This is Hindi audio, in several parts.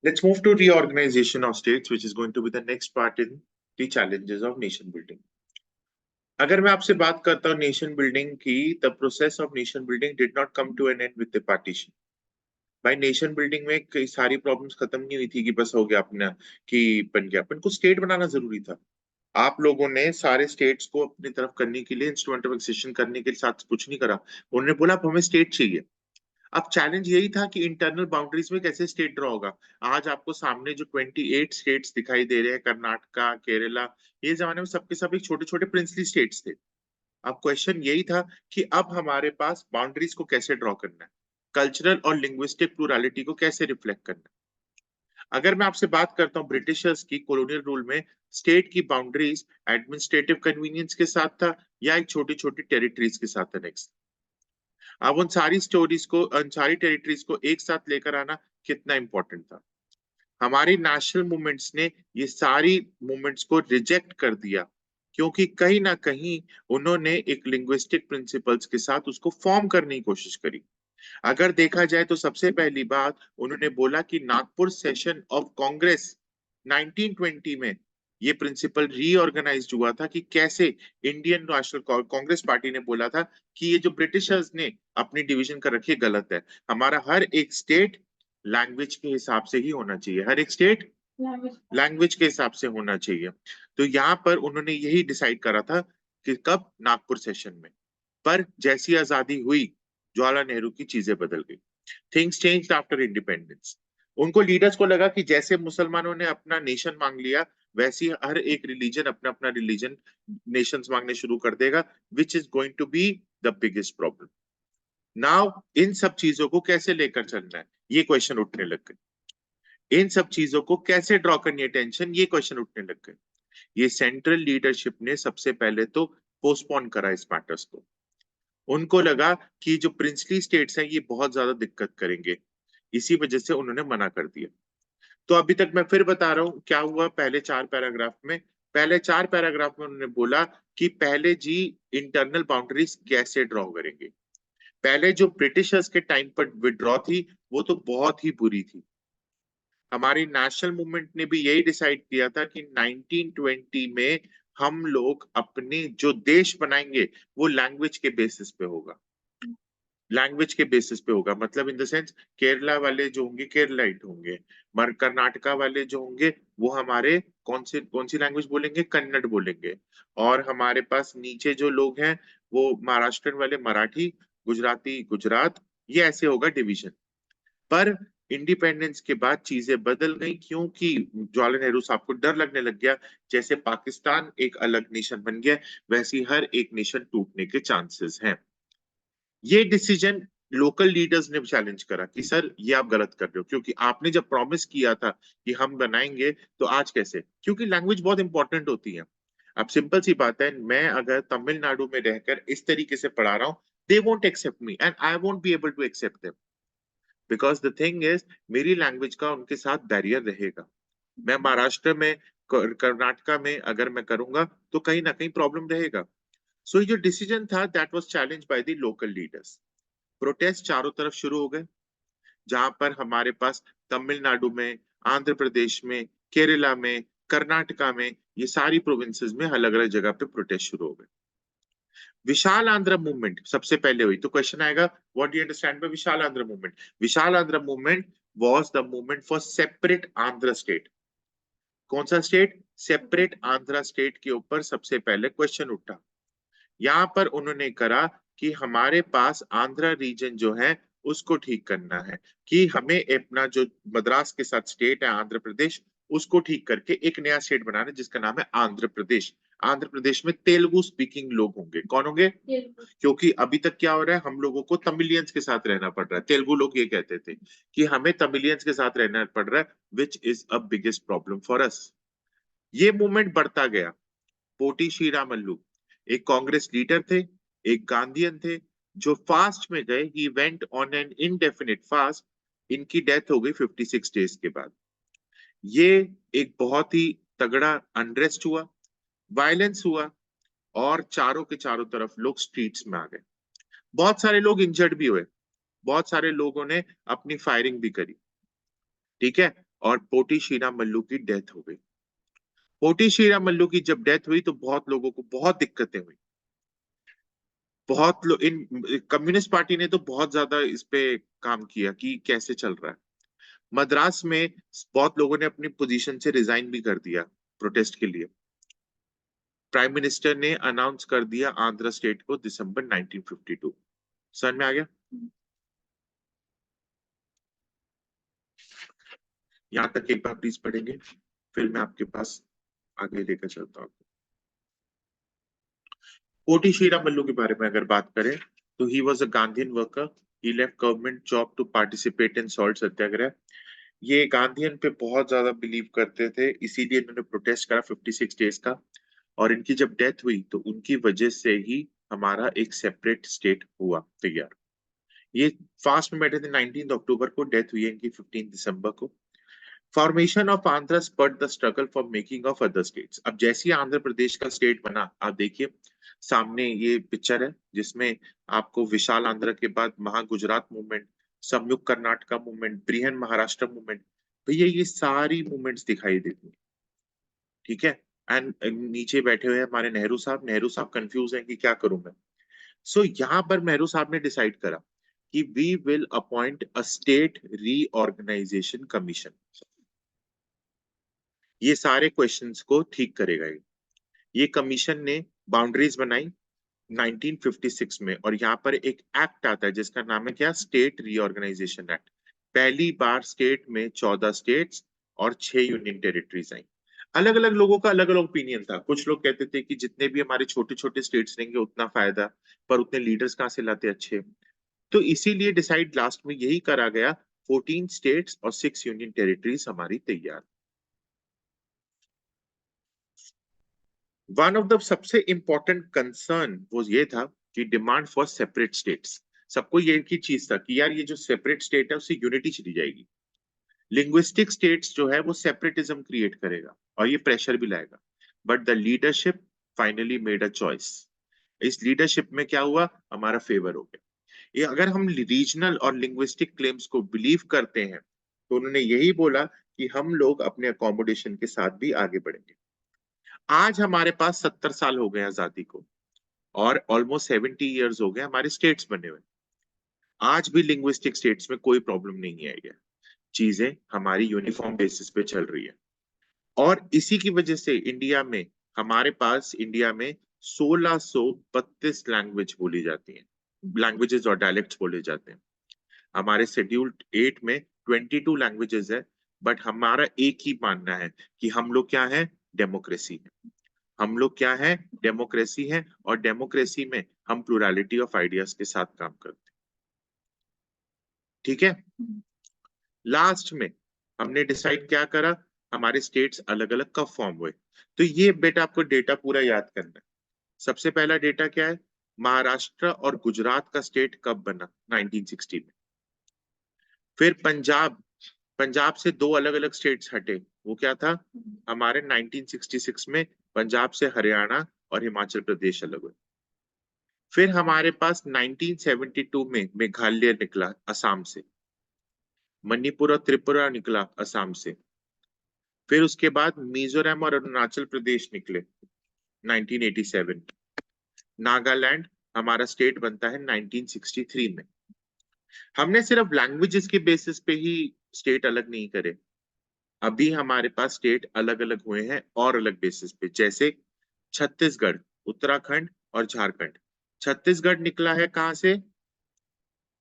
Let's move to reorganization of states, which is going to be the next part in the challenges of nation building. अगर मैं आपसे बात करता हूँ नेशन बिल्डिंग की, the process of nation building did not come to an end with the partition. भाई नेशन बिल्डिंग में कई सारी प्रॉब्लम्स खत्म नहीं हुई थी कि बस हो गया अपना कि बन गया। अपन को स्टेट बनाना जरूरी था। आप लोगों ने सारे स्टेट्स को अपनी तरफ करने के लिए, इंस्ट्रूमेंट ऑफ एक्सेशन करने के साथ कुछ नहीं करा। उन्होंने बोला अब हमें स्टेट चाहिए। अब चैलेंज यही था कि इंटरनल बाउंड्रीज में कैसे स्टेट ड्रॉ होगा। आज आपको सामने जो 28 स्टेट्स दिखाई दे रहे हैं, कर्नाटका, केरला, ये जमाने में सबके सब एक छोटे छोटे प्रिंसली स्टेट्स थे। अब क्वेश्चन यही था कि अब हमारे पास बाउंड्रीज को कैसे ड्रॉ करना है, कल्चरल और लिंग्विस्टिक प्लूरलिटी को कैसे रिफ्लेक्ट करना है। अगर मैं आपसे बात करता हूँ ब्रिटिशर्स की कॉलोनियल रूल में, स्टेट की बाउंड्रीज एडमिनिस्ट्रेटिव कन्वीनियंस के साथ था या एक छोटी छोटी टेरिटरीज के साथ था। नेक्स्ट, अब उन सारी टेरिटरीज को एक साथ लेकर आना कितना इंपॉर्टेंट था। हमारी नेशनल मूवमेंट्स ने ये सारी मूवमेंट्स को रिजेक्ट कर दिया, क्योंकि कहीं ना कहीं उन्होंने एक लिंग्विस्टिक प्रिंसिपल्स के साथ उसको फॉर्म करने की कोशिश करी। अगर देखा जाए तो सबसे पहली बात उन्होंने बोला कि नागपुर सेशन ऑफ कांग्रेस 1920 में ये प्रिंसिपल रीऑर्गेनाइज्ड हुआ था कि कैसे इंडियन नेशनल कांग्रेस पार्टी ने बोला था कि ये जो ब्रिटिशर्स ने अपनी डिवीजन कर रखी है गलत है। हमारा हर एक स्टेट लैंग्वेज के हिसाब से ही होना चाहिए, हर एक स्टेट लैंग्वेज के हिसाब से होना चाहिए। तो यहाँ पर उन्होंने यही डिसाइड करा था कि कब, नागपुर सेशन में। पर जैसी आजादी हुई, जवाहरलाल नेहरू की चीजें बदल गई। Things changed after independence. उनको लीडर्स को लगा कि जैसे मुसलमानों ने अपना नेशन मांग लिया, वैसे ही हर एक रिलीजन अपना अपना रिलीजन नेशंस मांगने शुरू कर देगा, which is going to be the biggest problem. Now इन सब चीजों को कैसे लेकर चलना है, ये क्वेश्चन उठने लग गए। इन सब चीजों को कैसे ड्रॉ करनी है टेंशन, ये क्वेश्चन उठने लग गए। ये सेंट्रल लीडरशिप ने सबसे पहले तो पोस्टपोन करा इस मैटर्स को। उनको लगा कि जो प्रिंसली स्टेट्स हैं ये बहुत ज्यादा दिक्कत करेंगे, इसी वजह से उन्होंने मना कर दिया। तो अभी तक मैं फिर बता रहा हूं क्या हुआ पहले 4 पैराग्राफ में। पहले 4 पैराग्राफ में उन्होंने बोला कि पहले जी इंटरनल बाउंड्रीज कैसे ड्रॉ करेंगे। पहले जो ब्रिटिशर्स के टाइम पर विड्रॉ थी वो तो बहुत ही बुरी थी। हमारी नेशनल मूवमेंट ने भी यही डिसाइड किया था कि 1920 में हम लोग अपने जो देश बनाएंगे वो लैंग्वेज के बेसिस पे होगा। लैंग्वेज के बेसिस पे होगा मतलब इन द सेंस केरला वाले जो होंगे केरलाइट होंगे, मर कर्नाटका वाले जो होंगे वो हमारे कौन सी लैंग्वेज बोलेंगे, कन्नड़ बोलेंगे। और हमारे पास नीचे जो लोग हैं वो महाराष्ट्र वाले मराठी, गुजराती गुजरात, ये ऐसे होगा डिवीजन। पर इंडिपेंडेंस के बाद चीजें बदल गई, क्योंकि जवाहरलाल नेहरू साहब को डर लगने लग गया जैसे पाकिस्तान एक अलग नेशन बन गया वैसी हर एक नेशन टूटने के चांसेस हैं। ये डिसीजन लोकल लीडर्स ने चैलेंज करा कि सर ये आप गलत कर रहे हो, क्योंकि आपने जब प्रॉमिस किया था कि हम बनाएंगे तो आज कैसे, क्योंकि लैंग्वेज बहुत इंपॉर्टेंट होती है। अब सिंपल सी बात है, मैं अगर तमिलनाडु में रहकर इस तरीके से पढ़ा रहा हूँ, they won't accept me and I won't be able to accept them, because the thing is मेरी लैंग्वेज का उनके साथ बैरियर रहेगा। मैं महाराष्ट्र में, कर्नाटका में अगर मैं करूंगा तो कहीं ना कहीं प्रॉब्लम रहेगा। सो ये जो डिसीजन था that was challenge by the local leaders. Protest चारों तरफ शुरू हो गए, जहां पर हमारे पास तमिलनाडु में, आंध्र प्रदेश में, केरला में, कर्नाटका में, ये सारी प्रोविंसेस में अलग अलग जगह पे प्रोटेस्ट शुरू हो गए। विशाल आंध्र मूवमेंट सबसे पहले हुई। तो क्वेश्चन आएगा, what do you understand by Vishal Andhra movement. Vishal Andhra movement was the movement for separate Andhra state. कौन सा स्टेट, सेपरेट आंध्र स्टेट के ऊपर सबसे पहले क्वेश्चन उठा। यहाँ पर उन्होंने करा कि हमारे पास आंध्र रीजन जो है उसको ठीक करना है, कि हमें अपना जो मद्रास के साथ स्टेट है आंध्र प्रदेश, उसको ठीक करके एक नया स्टेट बनाना है जिसका नाम है आंध्र प्रदेश। आंध्र प्रदेश में तेलुगु स्पीकिंग लोग होंगे। कौन होंगे, क्योंकि अभी तक क्या हो रहा है, हम लोगों को तमिलियंस के साथ रहना पड़ रहा है। तेलुगु लोग ये कहते थे कि हमें तमिलियंस के साथ रहना पड़ रहा है, which is a biggest problem for us. ये मूवमेंट बढ़ता गया। पोटी श्रीरामल्लू एक कांग्रेस लीडर थे, एक गांधीयन थे, जो फास्ट में गए। He went on an indefinite fast. इनकी डेथ हो गई 56 डेज के बाद। ये एक बहुत ही तगड़ा अनरेस्ट हुआ, वायलेंस हुआ, और चारों के चारों तरफ लोग स्ट्रीट्स में आ गए। बहुत सारे लोग इंजर्ड भी हुए, बहुत सारे लोगों ने अपनी फायरिंग भी करी। ठीक है, और पोटी श्रीरामल्लू की डेथ हो गई। पोटी श्रीरामल्लू की जब डेथ हुई तो बहुत लोगों को बहुत दिक्कतें हुई। बहुत लोग, इन कम्युनिस्ट पार्टी ने तो बहुत ज्यादा इस पे काम किया कि कैसे चल रहा है। मद्रास में बहुत लोगों ने अपनी पोजीशन से रिजाइन भी कर दिया प्रोटेस्ट के लिए। प्राइम मिनिस्टर ने अनाउंस कर दिया आंध्र स्टेट को दिसंबर 1952। समझ में आ गया? यहां तक एक बार प्लीज पढ़ेंगे, फिर मैं आपके पास आगे लेकर चलता हूँ। कोटी श्रीरामल्लू के बारे में अगर बात करें तो he was a Gandhian worker. He left government job to participate in salt Satyagraha. ये गांधीयन पे बहुत ज्यादा बिलीव करते थे, इसीलिए इन्होंने प्रोटेस्ट करा 56 डेज का। और इनकी जब डेथ हुई तो उनकी वजह से ही हमारा एक सेपरेट स्टेट हुआ तैयार। ये फास्ट में बैठे थे। 19 अक्टूबर को डेथ हुई है इनकी, 15 दिसंबर को। Formation of Andhra spurred the struggle for making of other states. अब जैसे ही आंध्र प्रदेश का स्टेट बना, आप देखिए सामने ये पिक्चर है जिसमें आपको विशाल आंध्र के बाद महा गुजरात मूवमेंट, संयुक्त कर्नाटका मूवमेंट, बृहन महाराष्ट्र मूवमेंट, भैया ये सारी मूवमेंट्स दिखाई देती हैं। ठीक है। एंड नीचे बैठे हुए हैं हमारे नेहरू साहब। नेहरू साहब कंफ्यूज हैं कि क्या करूं मैं। सो यहाँ पर नेहरू साहब ने डिसाइड करा कि we will appoint a state reorganisation commission. ये सारे क्वेश्चंस को ठीक करेगा ये कमीशन ने बाउंड्रीज बनाई 1956 में। और यहाँ पर एक एक्ट आता है जिसका नाम है क्या, स्टेट रीऑर्गेनाइजेशन एक्ट। पहली बार स्टेट में 14 स्टेट्स और 6 यूनियन टेरिटरीज आई। अलग अलग लोगों का अलग अलग ओपिनियन था। कुछ लोग कहते थे कि जितने भी हमारे छोटे छोटे स्टेट्स रहेंगे उतना फायदा, पर उतने लीडर्स कहाँ से लाते अच्छे। तो इसीलिए डिसाइड लास्ट में यही करा गया, 14 स्टेट्स और 6 यूनियन टेरिटरीज हमारी तैयार। वन ऑफ द सबसे इंपॉर्टेंट कंसर्न वो ये था कि डिमांड फॉर सेपरेट स्टेट्स। सबको ये की चीज था कि यार ये जो सेपरेट स्टेट है उससे यूनिटी चली जाएगी। लिंग्विस्टिक स्टेट्स जो है वो सेपरेटिज्म क्रिएट करेगा और ये प्रेशर भी लाएगा। But the leadership finally made a choice. इस लीडरशिप में क्या हुआ, हमारा फेवर हो गया। ये अगर हम रीजनल और लिंग्विस्टिक क्लेम्स को बिलीव करते हैं तो उन्होंने यही बोला कि हम लोग अपने अकोमोडेशन के साथ भी आगे बढ़ेंगे। आज हमारे पास 70 साल हो गए आजादी को और ऑलमोस्ट 70 ईयर्स हो गए हमारे स्टेट्स बने हुए। आज भी लिंग्विस्टिक स्टेट्स में कोई प्रॉब्लम नहीं आई है। चीजें हमारी यूनिफॉर्म बेसिस पे चल रही है। और इसी की वजह से इंडिया में, हमारे पास इंडिया में 1632 लैंग्वेज बोली जाती हैं, लैंग्वेजेस और डायलेक्ट्स बोले जाते हैं। हमारे शेड्यूल्ड 8 में 22 लैंग्वेजेस है। बट हमारा एक ही मानना है कि हम लोग क्या है, डेमोक्रेसी है। हम लोग क्या है, डेमोक्रेसी है। और डेमोक्रेसी में हम प्लुरलिटी ऑफ आइडियाज के साथ काम करते हैं। ठीक है। लास्ट में हमने डिसाइड क्या करा, हमारे स्टेट्स अलग अलग कब फॉर्म हुए। तो ये बेटा आपको डेटा पूरा याद करना है। सबसे पहला डेटा क्या है, महाराष्ट्र और गुजरात का स्टेट कब बना, 1960 में। फिर पंजाब, पंजाब से दो अलग अलग स्टेट्स हटे, वो क्या था, हमारे 1966 में पंजाब से हरियाणा और हिमाचल प्रदेश अलग हुए। फिर हमारे पास 1972 में मेघालय निकला असम से, मणिपुर और त्रिपुरा निकला असम से। फिर उसके बाद मिजोरम और अरुणाचल प्रदेश निकले 1987। नागालैंड हमारा स्टेट बनता है 1963 में। हमने सिर्फ लैंग्वेजेस के बेसिस पे ही स्टेट अलग नहीं करे। अभी हमारे पास स्टेट अलग अलग हुए हैं और अलग बेसिस पे, जैसे छत्तीसगढ़, उत्तराखंड और झारखंड। छत्तीसगढ़ निकला है कहाँ से,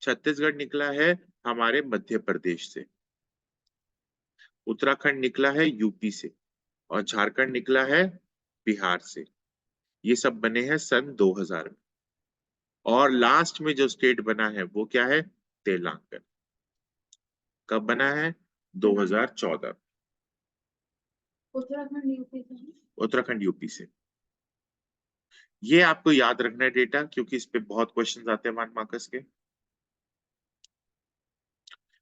छत्तीसगढ़ निकला है हमारे मध्य प्रदेश से। उत्तराखंड निकला है यूपी से। और झारखंड निकला है बिहार से। ये सब बने हैं सन 2000 में। और लास्ट में जो स्टेट बना है वो क्या है, तेलंगाना। कब बना है, 2014। उत्तराखंड यूपी से। उत्तराखंड यूपी से। ये आपको याद रखना है डेटा, क्योंकि इस पे बहुत क्वेश्चंस आते हैं 1 मार्क्स के।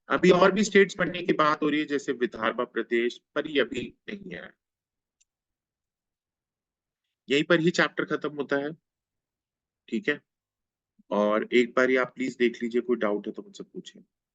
अभी और भी स्टेट्स बनने की बात हो रही है जैसे विदर्भ प्रदेश, पर ये अभी नहीं है। यहीं पर ही चैप्टर खत्म होता है। ठीक है। और एक बार आप प्लीज देख लीजिए, कोई डाउट है तो मुझसे पूछें।